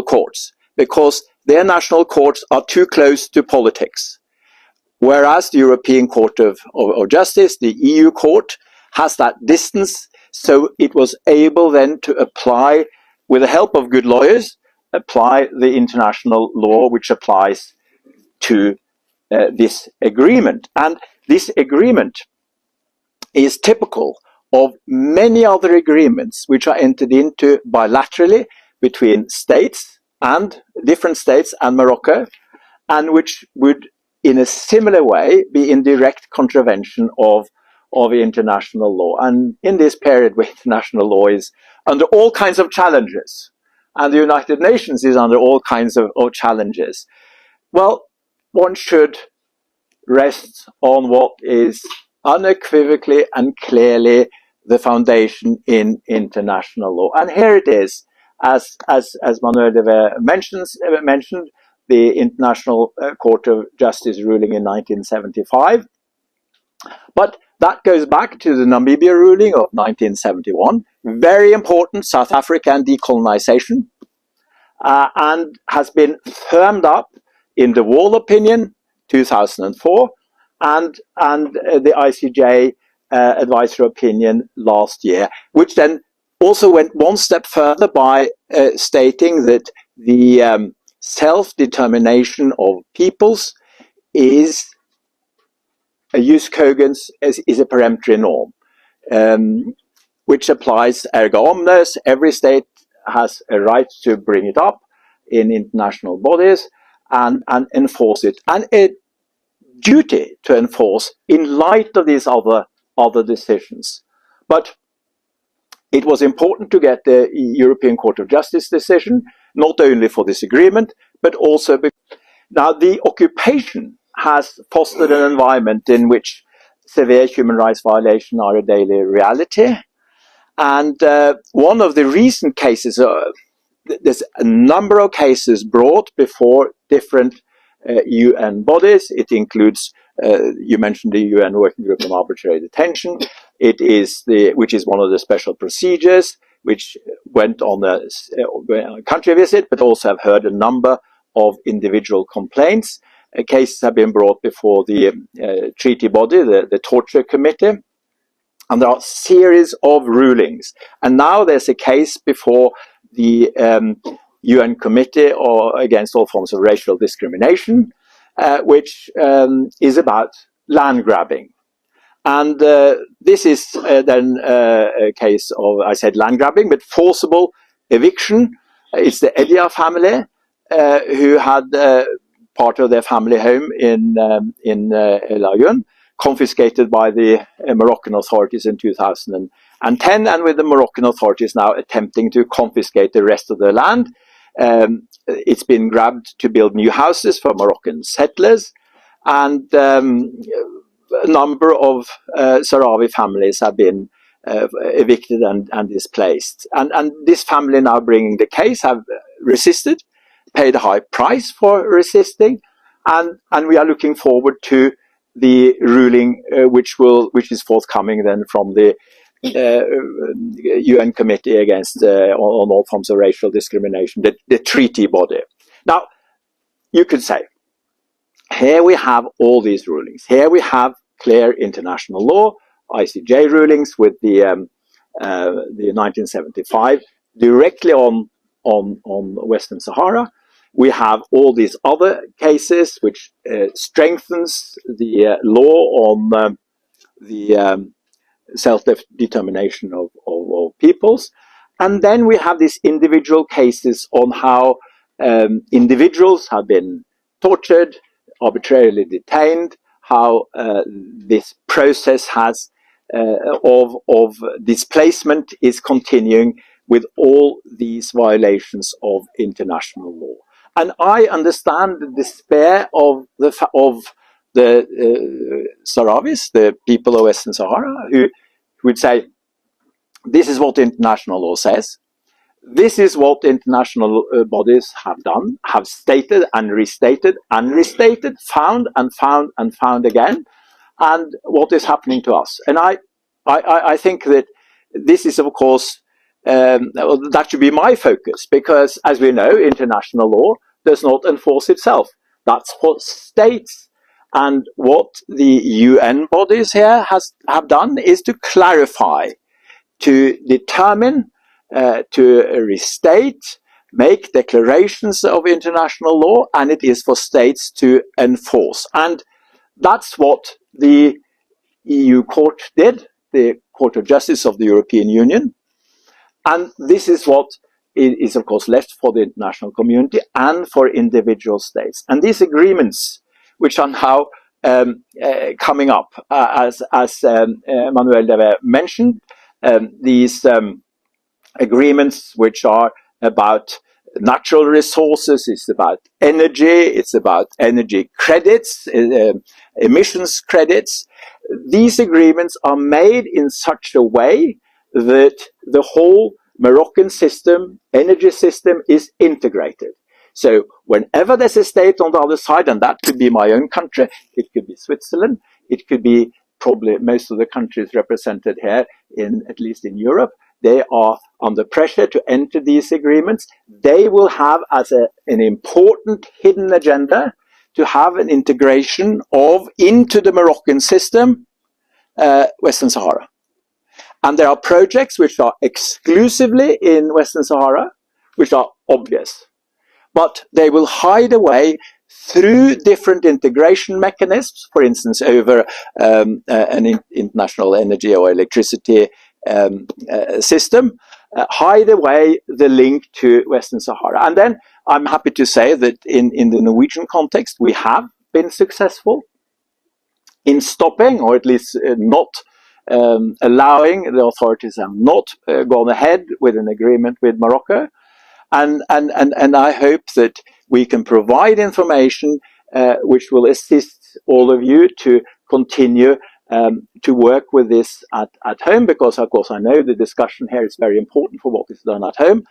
courts, because their national courts are too close to politics. Whereas the European Court of Justice, the EU court, has that distance, so it was able then to apply, with the help of good lawyers, apply the international law which applies to this agreement. And this agreement is typical of many other agreements which are entered into bilaterally between states and different states and Morocco, and which would in a similar way be in direct contravention of international law. And in this period where international law is under all kinds of challenges, and the United Nations is under all kinds of challenges, well, one should rest on what is unequivocally and clearly the foundation in international law. And here it is, as Manuel mentioned, the International Court of Justice ruling in 1975. But that goes back to the Namibia ruling of 1971, very important South African decolonization, and has been firmed up in the Wall opinion 2004 and the ICJ advisory opinion last year, which then also went one step further by stating that the self-determination of peoples is a jus cogens, is a peremptory norm, which applies erga omnes. Every state has a right to bring it up in international bodies and enforce it, and a duty to enforce in light of these other decisions. But it was important to get the European Court of Justice decision, not only for this agreement, but also because now the occupation has fostered an environment in which severe human rights violations are a daily reality. And one of the recent cases, there's a number of cases brought before different UN bodies. It includes, you mentioned the UN Working Group on Arbitrary Detention. It is which is one of the special procedures, which went on a country visit, but also have heard a number of individual complaints. Cases have been brought before the treaty body, the Torture Committee, and there are a series of rulings. And now there's a case before the UN Committee against all forms of racial discrimination, which is about land grabbing. And this is then a case of, I said land grabbing, but forcible eviction. It's the Edia family who had part of their family home in El Ayun, confiscated by the Moroccan authorities in 2010, and with the Moroccan authorities now attempting to confiscate the rest of the land. It's been grabbed to build new houses for Moroccan settlers, and a number of Sahrawi families have been evicted and displaced. And this family now bringing the case have resisted, paid a high price for resisting, and we are looking forward to the ruling which is forthcoming then from the UN Committee against on all forms of racial discrimination, the treaty body. Now, you could say, here we have all these rulings. Here we have clear international law, ICJ rulings with the 1975 directly on Western Sahara. We have all these other cases which strengthens the law on the self-determination of peoples. And then we have these individual cases on how individuals have been tortured, arbitrarily detained, how this process has of displacement is continuing with all these violations of international law. And I understand the despair of the Sahrawis, the people of Western Sahara, who would say, this is what international law says. This is what international bodies have done, have stated and restated, found and found and found again. And what is happening to us? And I think that this is, of course, that should be my focus, because as we know, international law does not enforce itself. That's what states and what the UN bodies here have done is to clarify, to determine, to restate, make declarations of international law, and it is for states to enforce. And that's what the EU Court did, the Court of Justice of the European Union. And this is what is, of course, left for the international community and for individual states. And these agreements, which are now coming up, as Manuel Deve mentioned, these agreements which are about natural resources, it's about energy credits, emissions credits. These agreements are made in such a way that the whole Moroccan system, energy system, is integrated. So whenever there's a state on the other side, and that could be my own country, it could be Switzerland, it could be probably most of the countries represented here, at least in Europe, they are under pressure to enter these agreements. They will have as an important hidden agenda to have an integration into the Moroccan system, Western Sahara. And there are projects which are exclusively in Western Sahara, which are obvious. But they will hide away through different integration mechanisms, for instance, over an international energy or electricity system, hide away the link to Western Sahara. And then I'm happy to say that in the Norwegian context, we have been successful in stopping, or at least not allowing, the authorities have not gone ahead with an agreement with Morocco. And I hope that we can provide information which will assist all of you to continue to work with this at home, because of course I know the discussion here is very important for what is done at home,